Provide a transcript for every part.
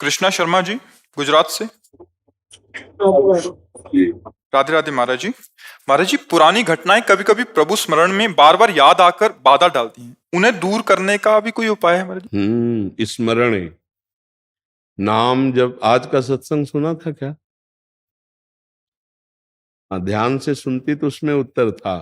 कृष्णा शर्मा जी, गुजरात से। राधे राधे महाराज जी। महाराज जी, पुरानी घटनाएं कभी कभी प्रभु स्मरण में बार बार याद आकर बाधा डालती हैं, उन्हें दूर करने का भी कोई उपाय है महाराज जी? स्मरण नाम जब आज का सत्संग सुना था क्या? ध्यान से सुनती तो उसमें उत्तर था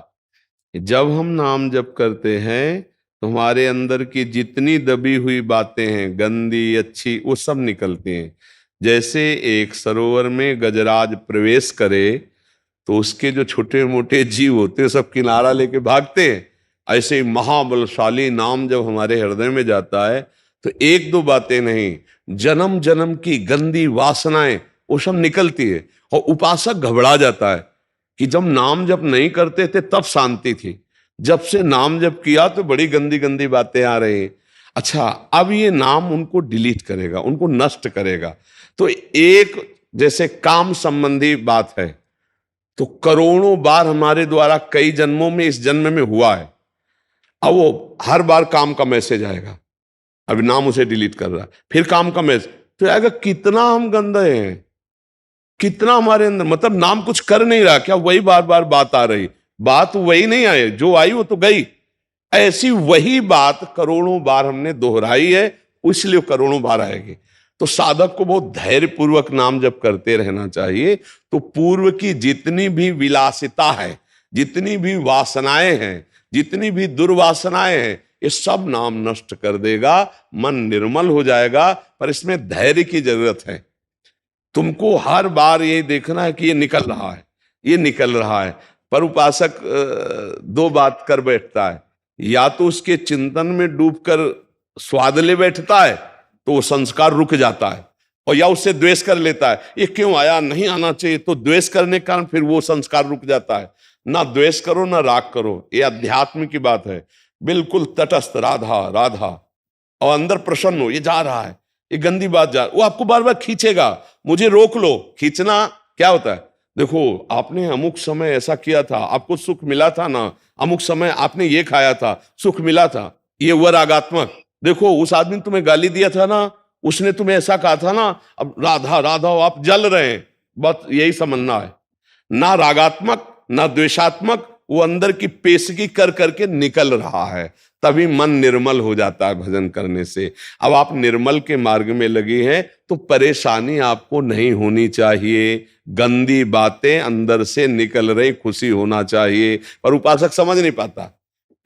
कि जब हम नाम जप करते हैं तो हमारे अंदर की जितनी दबी हुई बातें हैं, गंदी अच्छी, वो सब निकलती हैं। जैसे एक सरोवर में गजराज प्रवेश करे तो उसके जो छोटे मोटे जीव होते हैं सब किनारा लेके भागते हैं। ऐसे ही महाबलशाली नाम जब हमारे हृदय में जाता है तो एक दो बातें नहीं, जन्म जन्म की गंदी वासनाएं वो सब निकलती है। और उपासक घबरा जाता है कि जब नाम जप नहीं करते थे तब शांति थी, जब से नाम जप किया तो बड़ी गंदी गंदी बातें आ रही हैं। अच्छा, अब ये नाम उनको डिलीट करेगा, उनको नष्ट करेगा। तो एक जैसे काम संबंधी बात है तो करोड़ों बार हमारे द्वारा कई जन्मों में इस जन्म में हुआ है। अब वो हर बार काम का मैसेज आएगा, अभी नाम उसे डिलीट कर रहा है, फिर काम का मैसेज, तो आएगा कितना हम गंदे हैं, कितना हमारे अंदर, मतलब नाम कुछ कर नहीं रहा क्या, वही बार बार बात आ रही, बात वही नहीं आई, जो आई वो तो गई। ऐसी वही बात करोड़ों बार हमने दोहराई है, इसलिए करोड़ों बार आएगी। तो साधक को बहुत धैर्य पूर्वक नाम जप करते रहना चाहिए। तो पूर्व की जितनी भी विलासिता है, जितनी भी वासनाएं हैं, जितनी भी दुर्वासनाएं हैं, ये सब नाम नष्ट कर देगा, मन निर्मल हो जाएगा। पर इसमें धैर्य की जरूरत है। तुमको हर बार ये देखना है कि ये निकल रहा है, ये निकल रहा है। पर उपासक दो बात कर बैठता है, या तो उसके चिंतन में डूबकर स्वाद ले बैठता है तो वो संस्कार रुक जाता है, और या उससे द्वेष कर लेता है, ये क्यों आया, नहीं आना चाहिए, तो द्वेष करने के कारण फिर वो संस्कार रुक जाता है। ना द्वेष करो ना राग करो, ये अध्यात्म की बात है। बिल्कुल तटस्थ, राधा राधा, और अंदर प्रसन्न हो, ये जा रहा है, ये गंदी बात जा, वो आपको बार बार खींचेगा, मुझे रोक लो। खींचना क्या होता है, देखो आपने अमुक समय ऐसा किया था, आपको सुख मिला था ना, अमुक समय आपने ये खाया था, सुख मिला था, ये हुआ रागात्मक। देखो उस आदमी ने तुम्हें गाली दिया था ना, उसने तुम्हें ऐसा कहा था ना, अब राधा राधा हो, आप जल रहे हैं, बस यही समझना है। ना रागात्मक ना द्वेषात्मक, वो अंदर की पेशगी कर करके निकल रहा है, तभी मन निर्मल हो जाता है भजन करने से। अब आप निर्मल के मार्ग में लगे हैं तो परेशानी आपको नहीं होनी चाहिए, गंदी बातें अंदर से निकल रही, खुशी होना चाहिए। पर उपासक समझ नहीं पाता,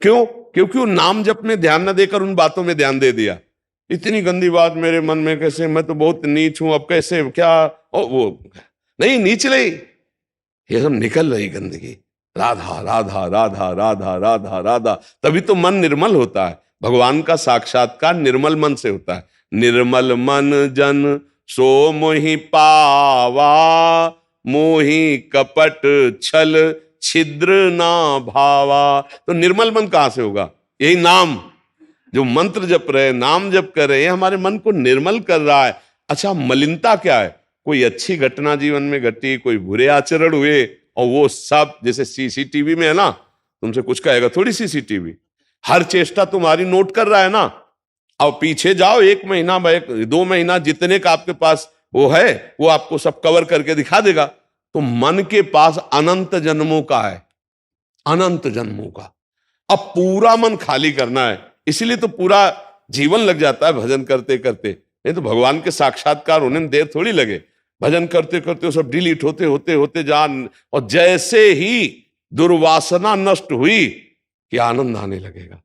क्यों? क्योंकि वो नाम जप में ध्यान न देकर उन बातों में ध्यान दे दिया। इतनी गंदी बात मेरे मन में कैसे, मैं तो बहुत नीच हूं, अब कैसे क्या, ओ वो नहीं, नीच नहीं, ये सब निकल रही गंदगी, राधा राधा राधा राधा राधा राधा, तभी तो मन निर्मल होता है। भगवान का साक्षात्कार निर्मल मन से होता है। निर्मल मन जन सो मोहि पावा, मोहि कपट छल छिद्र ना भावा। तो निर्मल मन कहां से होगा? यही नाम, जो मंत्र जप रहे, नाम जप कर रहे हैं, हमारे मन को निर्मल कर रहा है। अच्छा, मलिनता क्या है? कोई अच्छी घटना जीवन में घटी, कोई बुरे आचरण हुए, और वो सब जैसे सीसीटीवी में है ना, तुमसे कुछ कहेगा थोड़ी, सीसीटीवी हर चेष्टा तुम्हारी नोट कर रहा है ना। अब पीछे जाओ, 1 महीना 2 महीना जितने का आपके पास वो है, वो आपको सब कवर करके दिखा देगा। तो मन के पास अनंत जन्मों का है, अनंत जन्मों का। अब पूरा मन खाली करना है, इसलिए तो पूरा जीवन लग जाता है भजन करते करते। नहीं तो भगवान के साक्षात्कार होने में देर थोड़ी लगे, भजन करते करते वो सब डिलीट होते होते होते जान, और जैसे ही दुर्वासना नष्ट हुई कि आनंद आने लगेगा,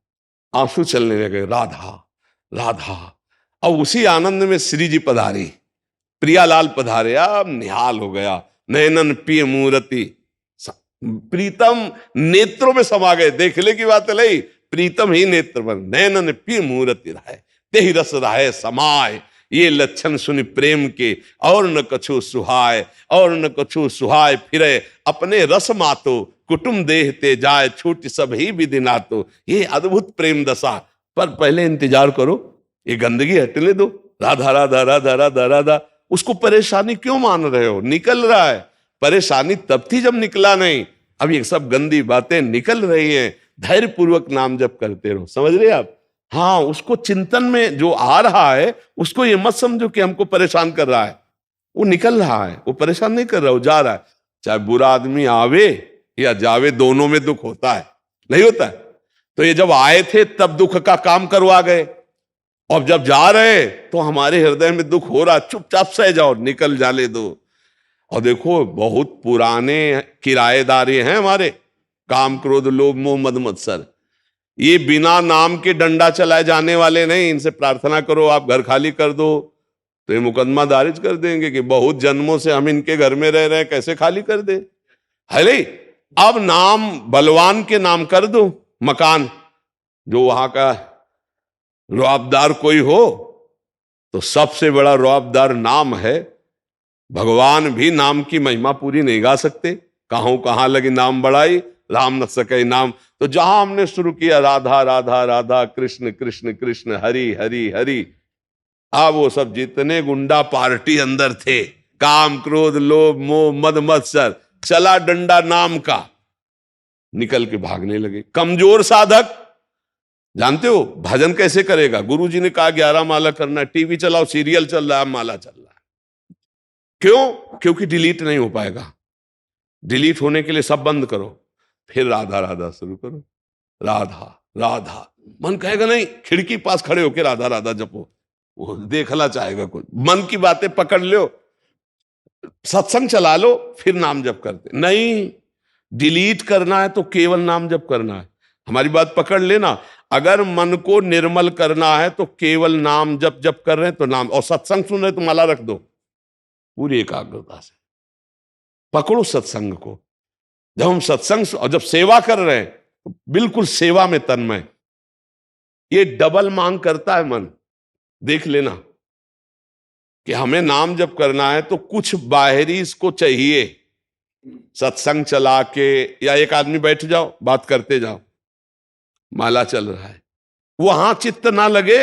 आंसू चलने लगे, राधा राधा। और उसी आनंद में श्री जी पधारी, प्रियालाल पधारे, अब निहाल हो गया, नयनन पिय मूर्ति, प्रीतम नेत्रों में समा गए। देखने की बात नहीं, प्रीतम ही नेत्र बन, नयनन पिय मूर्ति रहे, तेहि रस रहे समाय, ये लक्षण सुनि प्रेम के, और न कछु सुहाय, और न कछु सुहाय फिरे, अपने रस मातो कुटुम देह ते जाए, छूट सब ही विधि नातो। ये अद्भुत प्रेम दशा। पर पहले इंतजार करो, ये गंदगी हटने दो, राधा राधा राधा राधा राधा। उसको परेशानी क्यों मान रहे हो? निकल रहा है। परेशानी तब थी जब निकला नहीं, अब ये सब गंदी बातें निकल रही हैं। धैर्य पूर्वक नाम जप करते रहो, समझ रहे आप? हाँ, उसको चिंतन में जो आ रहा है उसको ये मत समझो कि हमको परेशान कर रहा है, वो निकल रहा है, वो परेशान नहीं कर रहा, वो जा रहा है। चाहे बुरा आदमी आवे या जावे, दोनों में दुख होता है, नहीं होता है? तो ये जब आए थे तब दुख का काम करवा गए, और जब जा रहे तो हमारे हृदय में दुख हो रहा, चुपचाप सह जाओ, निकल जाने दो। और देखो बहुत पुराने किराएदार हैं हमारे, काम क्रोध लोभ मोह मद मत्सर, ये बिना नाम के डंडा चलाए जाने वाले नहीं। इनसे प्रार्थना करो आप घर खाली कर दो, तो ये मुकदमा दारिज कर देंगे कि बहुत जन्मों से हम इनके घर में रह रहे हैं, कैसे खाली कर दे। है अब नाम बलवान के नाम कर दो मकान, जो वहां का रौबदार कोई हो, तो सबसे बड़ा रौबदार नाम है। भगवान भी नाम की महिमा पूरी नहीं गा सकते, कहां लगी नाम बढ़ाई, राम न सके नाम। तो जहां हमने शुरू किया राधा राधा राधा, कृष्ण कृष्ण कृष्ण, हरि हरि हरि, अब वो सब जितने गुंडा पार्टी अंदर थे, काम क्रोध लोभ मोह मद मत्सर, चला डंडा नाम का, निकल के भागने लगे। कमजोर साधक जानते हो भजन कैसे करेगा? गुरुजी ने कहा 11 माला करना है, टीवी चलाओ, सीरियल चल रहा है, माला चल रहा है। क्यों? क्योंकि डिलीट नहीं हो पाएगा। डिलीट होने के लिए सब बंद करो, फिर राधा राधा शुरू करो, राधा राधा। मन कहेगा नहीं, खिड़की पास खड़े होकर राधा राधा जपो, वो देखना चाहेगा कुछ। मन की बातें पकड़ लो, सत्संग चला लो, फिर नाम जप करते नहीं। डिलीट करना है तो केवल नाम जप करना है। हमारी बात पकड़ लेना, अगर मन को निर्मल करना है तो केवल नाम जप जप कर रहे हैं तो नाम, और सत्संग सुन रहे तो माला रख दो पूरी एकाग्रता से, पकड़ो सत्संग को। जब हम सत्संग और जब सेवा कर रहे हैं तो बिल्कुल सेवा में तन्मय। ये डबल मांग करता है मन, देख लेना कि हमें नाम जप करना है तो कुछ बाहरी इसको चाहिए। सत्संग चला के या एक आदमी बैठ जाओ, बात करते जाओ, माला चल रहा है, वहां चित्त ना लगे।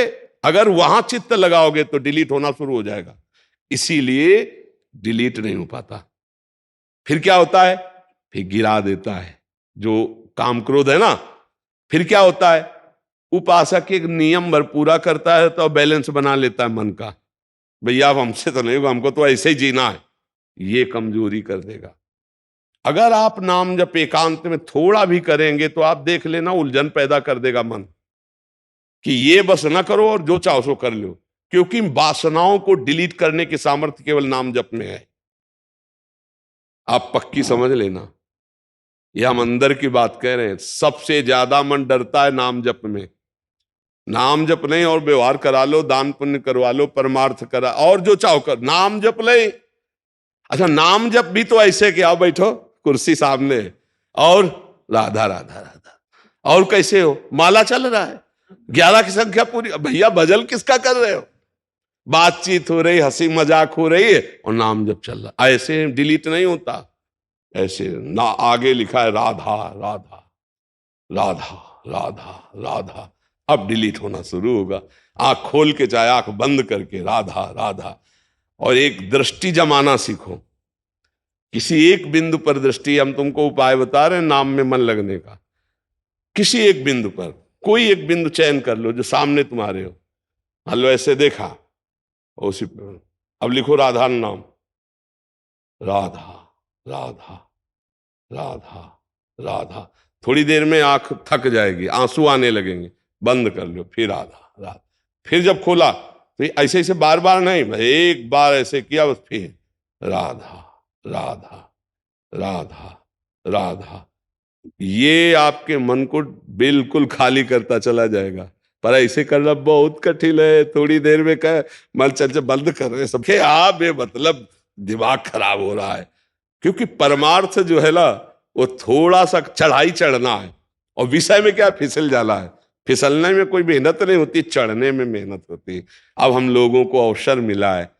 अगर वहां चित्त लगाओगे तो डिलीट होना शुरू हो जाएगा, इसीलिए डिलीट नहीं हो पाता। फिर क्या होता है? फिर गिरा देता है जो काम क्रोध है ना। फिर क्या होता है? उपासक एक नियम भर पूरा करता है तो बैलेंस बना लेता है मन का, भैया अब हमसे तो नहीं होगा, हमको तो ऐसे ही जीना है, ये कमजोरी कर देगा। अगर आप नाम जब एकांत में थोड़ा भी करेंगे तो आप देख लेना उलझन पैदा कर देगा मन, कि ये बस ना करो और जो चाहो सो कर लो, क्योंकि वासनाओं को डिलीट करने की सामर्थ्य केवल नाम जप में है। आप पक्की समझ लेना, यह हम अंदर की बात कह रहे हैं। सबसे ज्यादा मन डरता है नाम जप में। नाम जप नहीं और व्यवहार करा लो, दान पुण्य करवा लो, परमार्थ करा, और जो चाहो कर, नाम जप ले। अच्छा, नाम जप भी तो ऐसे कि आओ बैठो कुर्सी सामने और राधा राधा राधा, और कैसे हो? माला चल रहा है, 11 की संख्या पूरी। भैया भजन किसका कर रहे हो? बातचीत हो रही, हंसी मजाक हो रही है और नाम जप चल रहा। ऐसे डिलीट नहीं होता, ऐसे ना। आगे लिखा है राधा राधा राधा राधा राधा, अब डिलीट होना शुरू होगा। आंख खोल के चाहे आंख बंद करके राधा राधा, और एक दृष्टि जमाना सीखो, किसी एक बिंदु पर दृष्टि। हम तुमको उपाय बता रहे हैं नाम में मन लगने का। किसी एक बिंदु पर, कोई एक बिंदु चयन कर लो जो सामने तुम्हारे हो, मान लो ऐसे देखा, उसी पर अब लिखो राधा नाम, राधा राधा राधा राधा। थोड़ी देर में आंख थक जाएगी, आंसू आने लगेंगे, बंद कर लो, फिर राधा राधा। फिर जब खोला तो ऐसे ऐसे बार बार नहीं, एक बार ऐसे किया बस, फिर राधा राधा राधा राधा। ये आपके मन को बिल्कुल खाली करता चला जाएगा। पर ऐसे करना बहुत कठिन है। थोड़ी देर में कह मन चल बंद कर रहे सब, आप मतलब दिमाग खराब हो रहा है, क्योंकि परमार्थ जो है ना वो थोड़ा सा चढ़ाई चढ़ना है, और विषय में क्या फिसल जाना है। फिसलने में कोई मेहनत नहीं होती, चढ़ने में मेहनत होती है। अब हम लोगों को अवसर मिला है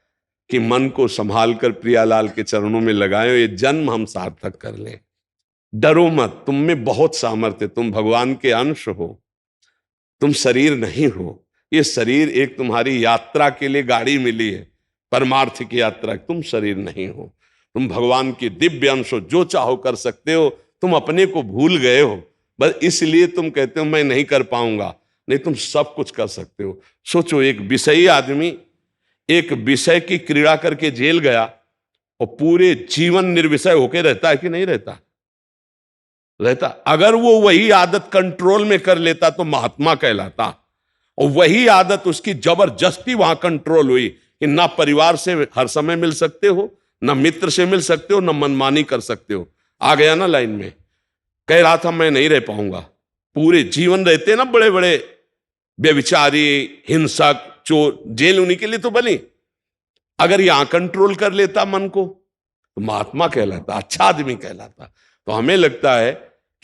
कि मन को संभाल कर प्रियालाल के चरणों में लगाएं, ये जन्म हम सार्थक कर लें। डरो मत, तुम में बहुत सामर्थ्य, तुम भगवान के अंश हो, तुम शरीर नहीं हो। ये शरीर एक तुम्हारी यात्रा के लिए गाड़ी मिली है, परमार्थ की यात्रा, तुम शरीर नहीं हो, तुम भगवान की दिव्य अंश हो, जो चाहो कर सकते हो। तुम अपने को भूल गए हो, बस इसलिए तुम कहते हो मैं नहीं कर पाऊंगा। नहीं तुम सब कुछ कर सकते हो। सोचो, एक विषयी आदमी एक विषय की क्रीड़ा करके जेल गया और पूरे जीवन निर्विषय होके रहता है कि नहीं रहता? रहता। अगर वो वही आदत कंट्रोल में कर लेता तो महात्मा कहलाता, और वही आदत उसकी जबरदस्ती वहां कंट्रोल हुई कि ना परिवार से हर समय मिल सकते हो, ना मित्र से मिल सकते हो, ना मनमानी कर सकते हो। आ गया ना लाइन में, कह रहा था मैं नहीं रह पाऊंगा। पूरे जीवन रहते ना बड़े बड़े व्यभिचारी, हिंसक, चोर, जेल उन्हीं के लिए तो बनी। अगर यहां कंट्रोल कर लेता मन को तो महात्मा कहलाता, अच्छा आदमी कहलाता। तो हमें लगता है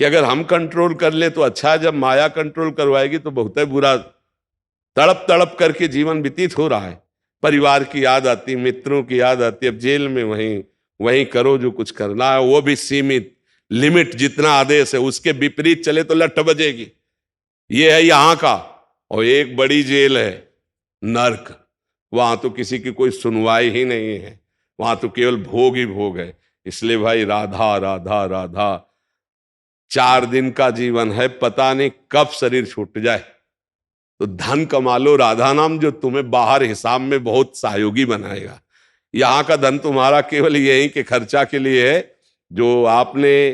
कि अगर हम कंट्रोल कर ले तो अच्छा है, जब माया कंट्रोल करवाएगी तो बहुत ही बुरा। तड़प तड़प करके जीवन व्यतीत हो रहा है, परिवार की याद आती, मित्रों की याद आती। अब जेल में वहीं वहीं करो जो कुछ करना है, वो भी सीमित, लिमिट, जितना आदेश है उसके विपरीत चले तो लठ बजेगी। ये है यहां का। और एक बड़ी जेल है नर्क, वहां तो किसी की कोई सुनवाई ही नहीं है, वहां तो केवल भोग ही भोग है। इसलिए भाई राधा राधा राधा, 4 दिन का जीवन है, पता नहीं कब शरीर छूट जाए। तो धन कमा लो राधा नाम, जो तुम्हें बाहर हिसाब में बहुत सहयोगी बनाएगा। यहां का धन तुम्हारा केवल यही के खर्चा के लिए है, जो आपने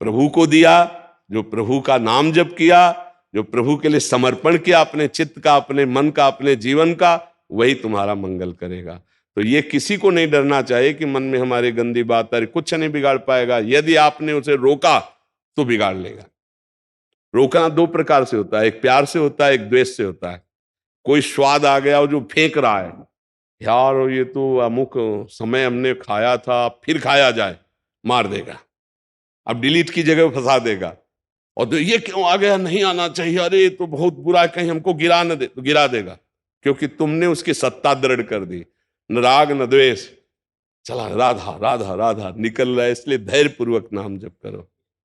प्रभु को दिया, जो प्रभु का नाम जप किया, जो प्रभु के लिए समर्पण किया अपने चित्त का, अपने मन का, अपने जीवन का, वही तुम्हारा मंगल करेगा। तो ये किसी को नहीं डरना चाहिए कि मन में हमारे गंदी बात आ रही, कुछ नहीं बिगाड़ पाएगा। यदि आपने उसे रोका तो बिगाड़ लेगा। रोकना 2 प्रकार से होता है, एक प्यार से होता है, एक द्वेष से होता है। कोई स्वाद आ गया और जो फेंक रहा है, यार ये तो अमुक समय हमने खाया था, फिर खाया जाए, मार देगा। अब डिलीट की जगह फंसा देगा। और तो ये क्यों आ गया, नहीं आना चाहिए, अरे तो बहुत बुरा है, कहीं हमको गिरा न दे, तो गिरा देगा, क्योंकि तुमने उसकी सत्ता दृढ़ कर दी। न राग न द्वेष, चला राधा राधा राधा निकल रहा है। इसलिए धैर्य पूर्वक नाम जप करो।